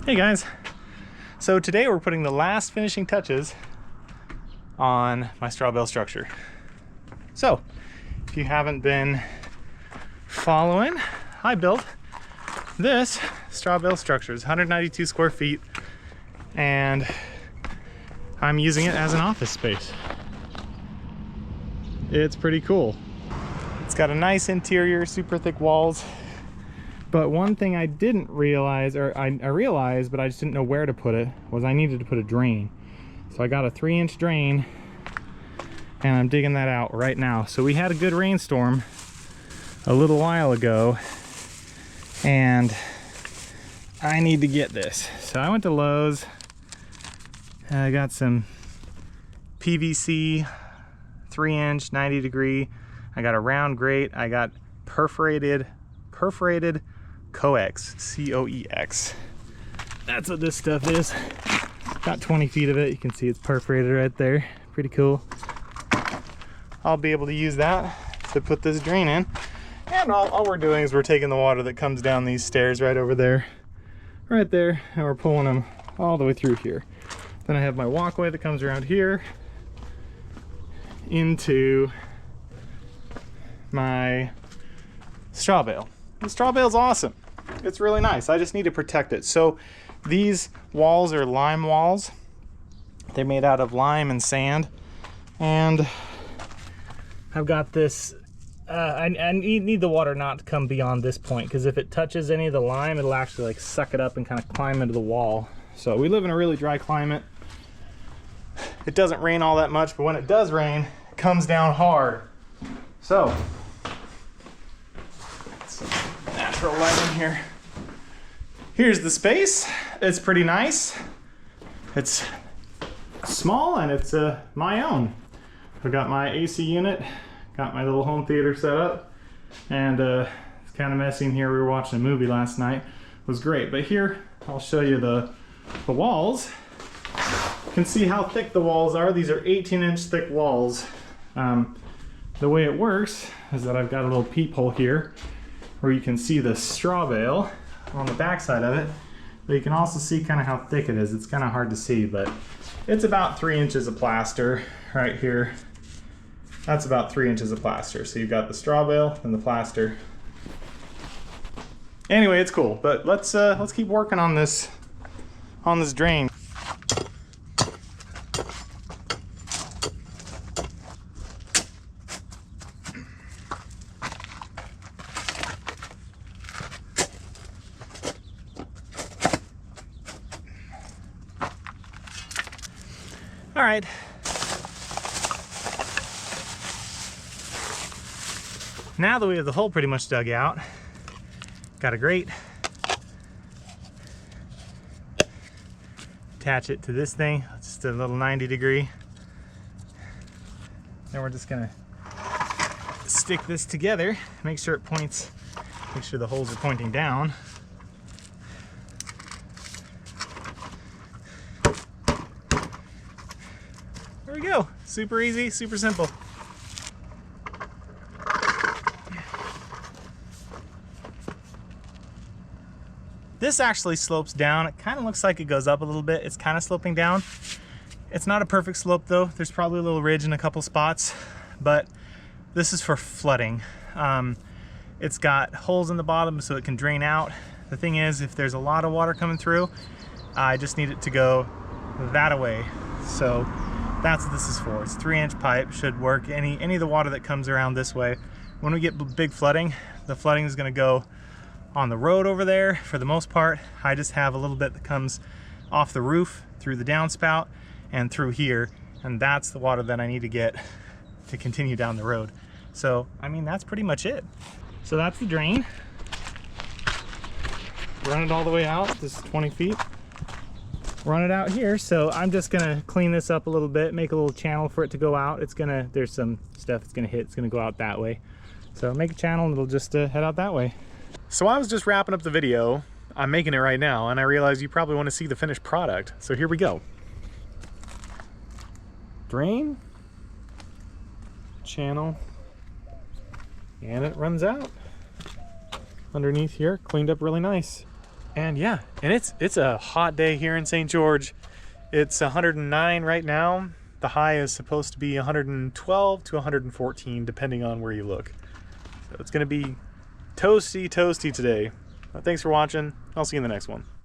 Hey guys, so today we're putting the last finishing touches on my straw bale structure. So if you haven't been following, I built this straw bale structure. It's 192 square feet and I'm using it as an office space. It's pretty cool. It's got a nice interior, super thick walls. But one thing I didn't realize, or I realized, but I just didn't know where to put it, was I needed to put a drain. So I got a 3-inch drain, and I'm digging that out right now. So we had a good rainstorm a little while ago, and I need to get this. So I went to Lowe's, and I got some PVC 3-inch 90 degree. I got a round grate. I got perforated coax, C-O-E-X. That's what this stuff is. Got 20 feet of it. You can see it's perforated right there. Pretty cool. I'll be able to use that to put this drain in. And all we're doing is we're taking the water that comes down these stairs right over there, right there, and we're pulling them all the way through here. Then I have my walkway that comes around here into my straw bale. The straw bale is awesome. It's really nice. I just need to protect it. So these walls are lime walls. They're made out of lime and sand. And I've got this, I need the water not to come beyond this point, because if it touches any of the lime, it'll actually like suck it up and kind of climb into the wall. So we live in a really dry climate. It doesn't rain all that much, but when it does rain, it comes down hard. So natural light in here. Here's the space. It's pretty nice. It's small and it's my own. I've got my AC unit, got my little home theater set up, and it's kind of messy in here. We were watching a movie last night. It was great, but here I'll show you the walls. You can see how thick the walls are. These are 18-inch thick walls. The way it works is that I've got a little peephole here where you can see the straw bale on the back side of it, but you can also see kind of how thick it is. It's kind of hard to see, but it's about 3 inches of plaster right here. That's about 3 inches of plaster. So you've got the straw bale and the plaster. Anyway, it's cool, but let's keep working on this drain. All right. Now that we have the hole pretty much dug out, got a grate. Attach it to this thing. It's just a little 90 degree. Then we're just gonna stick this together, make sure it points, make sure the holes are pointing down. There we go. Super easy, super simple. This actually slopes down. It kind of looks like it goes up a little bit. It's kind of sloping down. It's not a perfect slope though. There's probably a little ridge in a couple spots, but this is for flooding. It's got holes in the bottom so it can drain out. The thing is, if there's a lot of water coming through, I just need it to go that away. So that's what this is for. It's 3-inch pipe, should work. Any of the water that comes around this way. When we get big flooding, the flooding is gonna go on the road over there for the most part. I just have a little bit that comes off the roof through the downspout and through here, and that's the water that I need to get to continue down the road. So, I mean, that's pretty much it. So that's the drain. Run it all the way out. This is 20 feet. Run it out here. So I'm just gonna clean this up a little bit, make a little channel for it to go out. There's some stuff it's gonna hit, it's gonna go out that way. So make a channel and it'll just head out that way. So I was just wrapping up the video. I'm making it right now, and I realized you probably want to see the finished product. So here we go. Drain, channel, and it runs out underneath here, cleaned up really nice. And yeah, and it's a hot day here in St. George. It's 109 right now. The high is supposed to be 112 to 114 depending on where you look. So it's gonna be toasty today. Thanks for watching. I'll see you in the next one.